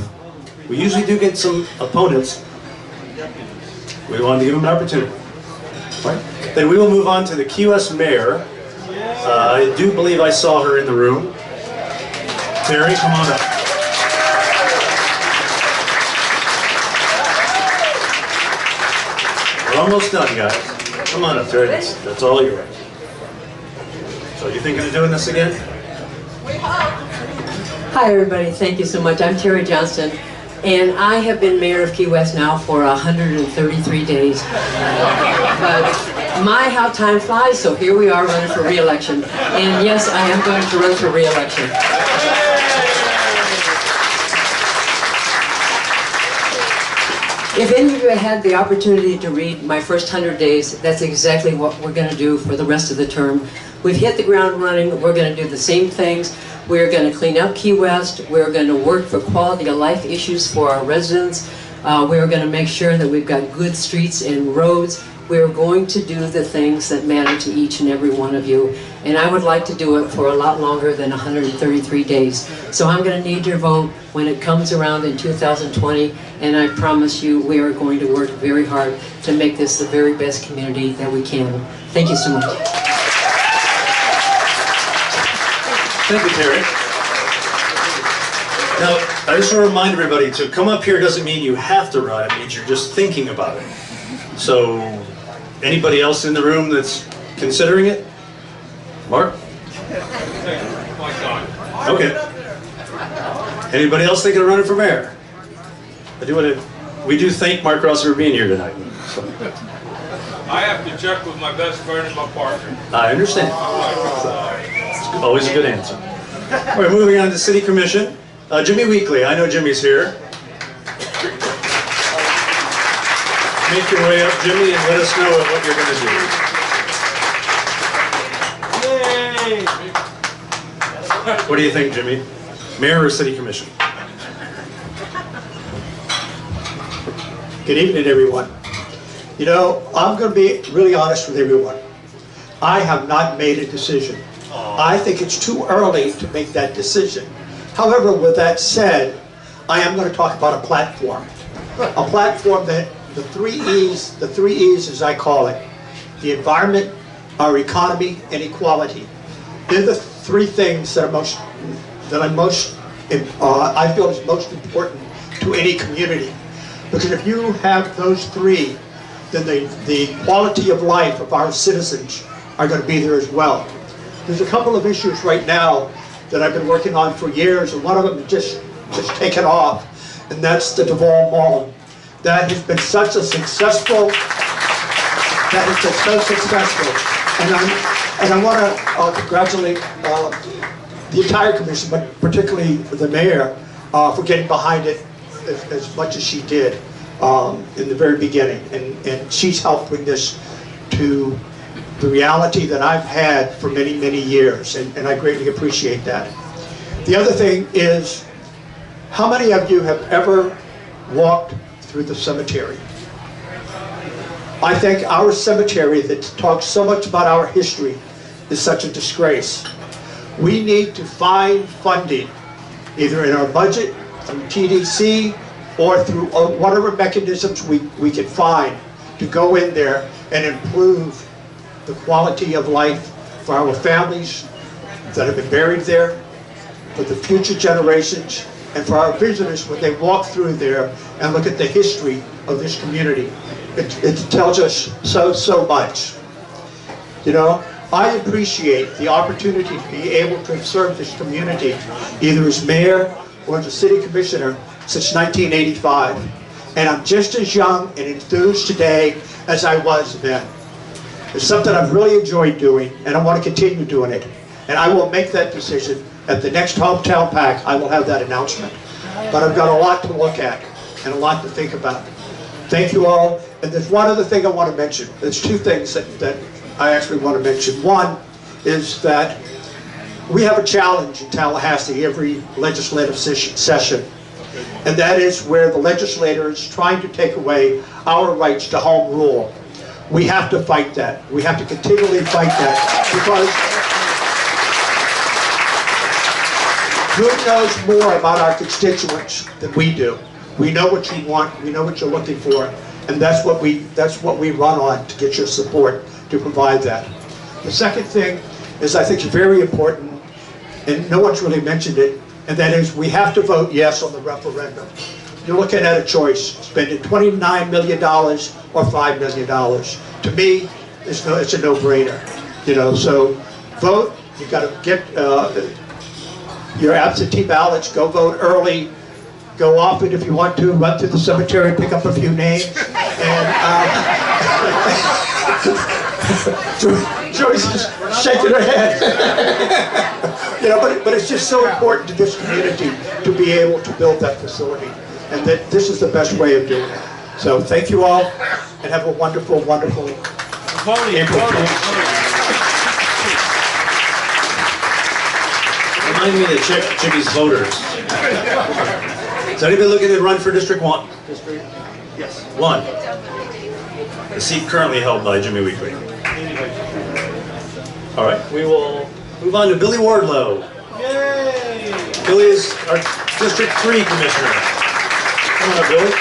[SPEAKER 1] We usually do get some opponents. We wanted to give them an opportunity. Right. Then we will move on to the Key West mayor. I do believe I saw her in the room. Terry, come on up. We're almost done, guys. Come on up, Terry. That's all yours. So you thinking of doing this again?
[SPEAKER 20] Hi everybody, thank you so much. I'm Terry Johnston, and I have been mayor of Key West now for 133 days. But my, how time flies, so here we are running for re-election. And yes, I am going to run for re-election. If any of you had the opportunity to read my first 100 days, that's exactly what we're going to do for the rest of the term. We've hit the ground running. We're going to do the same things. We're going to clean up Key West. We're going to work for quality of life issues for our residents. We're going to make sure that we've got good streets and roads. We're going to do the things that matter to each and every one of you. And I would like to do it for a lot longer than 133 days. So I'm going to need your vote when it comes around in 2020. And I promise you we are going to work very hard to make this the very best community that we can. Thank you so much.
[SPEAKER 1] Thank you, Terry. Now, I just want to remind everybody to come up here doesn't mean you have to run. It means you're just thinking about it. So, anybody else in the room that's considering it? Mark? Okay. Anybody else thinking of running for mayor? We do thank Mark Ross for being here tonight. So.
[SPEAKER 4] I have to check with my best friend and my partner.
[SPEAKER 1] I understand. It's always a good answer. All right, moving on to City Commission. Jimmy Weekly, I know Jimmy's here. Make your way up, Jimmy, and let us know what you're going to do. Yay! What do you think, Jimmy? Mayor or City Commission?
[SPEAKER 21] Good evening, everyone. You know, I'm going to be really honest with everyone. I have not made a decision. I think it's too early to make that decision. However, with that said, I am going to talk about a platform. A platform that the three E's as I call it, the environment, our economy, and equality. They're the three things that I feel is most important to any community. Because if you have those three, then the quality of life of our citizens are going to be there as well. There's a couple of issues right now that I've been working on for years, and one of them just taken off, and that's the Duval Mall. That has been such a successful, and I want to congratulate the entire commission, but particularly the mayor, for getting behind it as much as she did in the very beginning, and she's helped bring this to the reality that I've had for many, many years, and I greatly appreciate that. The other thing is, how many of you have ever walked through the cemetery? I think our cemetery that talks so much about our history is such a disgrace. We need to find funding, either in our budget, through TDC, or through whatever mechanisms we can find to go in there and improve the quality of life for our families that have been buried there, for the future generations, and for our visitors when they walk through there and look at the history of this community. It tells us so much. You know, I appreciate the opportunity to be able to serve this community, either as mayor or as a city commissioner, since 1985. And I'm just as young and enthused today as I was then. It's something I've really enjoyed doing, and I want to continue doing it. And I will make that decision at the next hometown pack. I will have that announcement. But I've got a lot to look at and a lot to think about. Thank you all. And there's one other thing I want to mention. There's two things that I actually want to mention. One is that we have a challenge in Tallahassee every legislative session. And that is where the legislator is trying to take away our rights to home rule. We have to fight that. We have to continually fight that, because who knows more about our constituents than we do? We know what you want, we know what you're looking for, and that's what we run on to get your support to provide that. The second thing is, I think, very important, and no one's really mentioned it, and that is we have to vote yes on the referendum. You're looking at a choice, spending $29 million or $5 million. To me, it's a no-brainer. You know, so vote. You got to get your absentee ballots. Go vote early. Go often if you want to. Run through the cemetery, pick up a few names, and Joyce is shaking her head. You know, but it's just so important to this community to be able to build that facility, and that this is the best way of doing it. So thank you all, and have a wonderful, wonderful April Fool's.
[SPEAKER 1] Remind me to check Jimmy's voters. Is anybody looking to run for District 1?
[SPEAKER 21] District? Yes.
[SPEAKER 1] 1. The seat currently held by Jimmy Weekly. All right, we will move on to Billy Wardlow. Yay! Billy is our District 3 Commissioner. Come on up, Billy.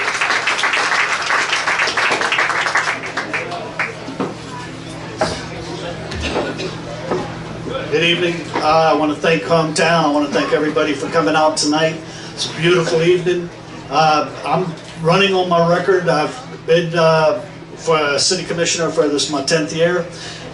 [SPEAKER 3] Good evening. I want to thank Hometown. I want to thank everybody for coming out tonight. It's a beautiful evening. I'm running on my record. I've been for a city commissioner for this my 10th year,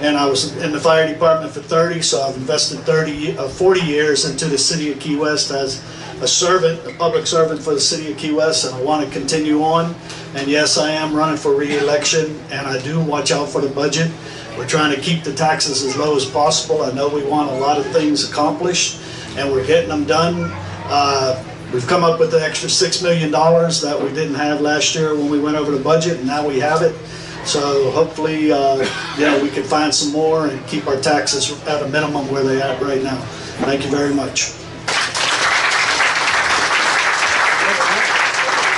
[SPEAKER 3] and I was in the fire department for 30, so I've invested 40 years into the city of Key West as a servant, a public servant for the city of Key West, and I want to continue on. And yes, I am running for re-election, and I do watch out for the budget. We're trying to keep the taxes as low as possible. I know we want a lot of things accomplished, and we're getting them done. We've come up with the extra $6 million that we didn't have last year when we went over the budget, and now we have it. So hopefully, you know, we can find some more and keep our taxes at a minimum where they're at right now. Thank you very much.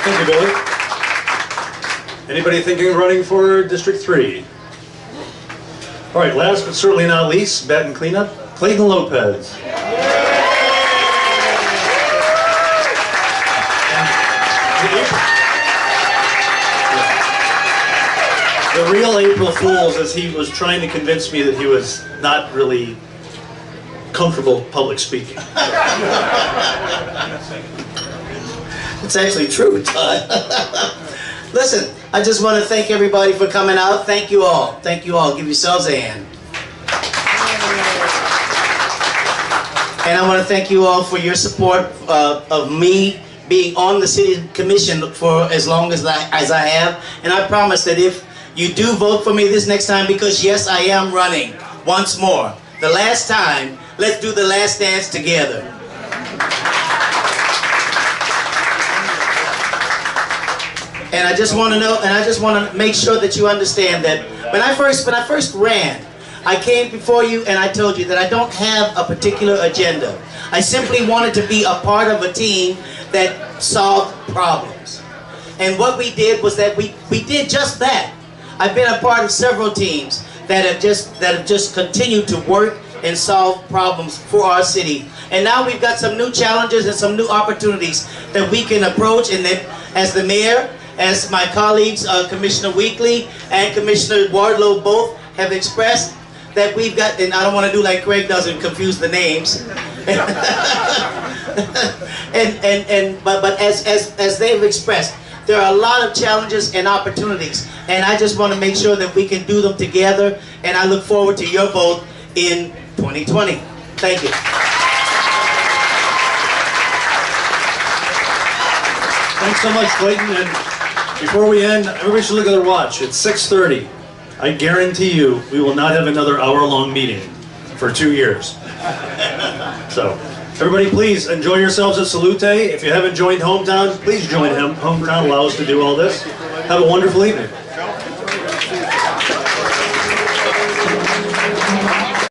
[SPEAKER 1] Thank you, Billy. Anybody thinking of running for District 3? All right, last but certainly not least, bat and cleanup, Clayton Lopez. The real April Fool's is he was trying to convince me that he was not really comfortable public speaking.
[SPEAKER 22] It's actually true, Todd. Listen, I just want to thank everybody for coming out. Thank you all. Thank you all. Give yourselves a hand. And I want to thank you all for your support of me being on the city commission for as long as I have. And I promise that if you do vote for me this next time, because yes, I am running once more. The last time, let's do the last dance together. And I just want to know, and I just want to make sure that you understand that when I first ran, I came before you and I told you that I don't have a particular agenda. I simply wanted to be a part of a team that solved problems. And what we did was that we did just that. I've been a part of several teams that have just continued to work and solve problems for our city. And now we've got some new challenges and some new opportunities that we can approach, and that as the mayor, as my colleagues, Commissioner Weekly and Commissioner Wardlow both have expressed, that we've got, and I don't want to do like Craig does and confuse the names. But as they've expressed, there are a lot of challenges and opportunities, and I just want to make sure that we can do them together, and I look forward to your vote in 2020. Thank you.
[SPEAKER 1] Thanks so much, Clayton. And before we end, everybody should look at their watch. It's 6:30. I guarantee you we will not have another hour-long meeting for 2 years. So, everybody please enjoy yourselves at Salute. If you haven't joined Hometown, please join him. Hometown allows us to do all this. Have a wonderful evening.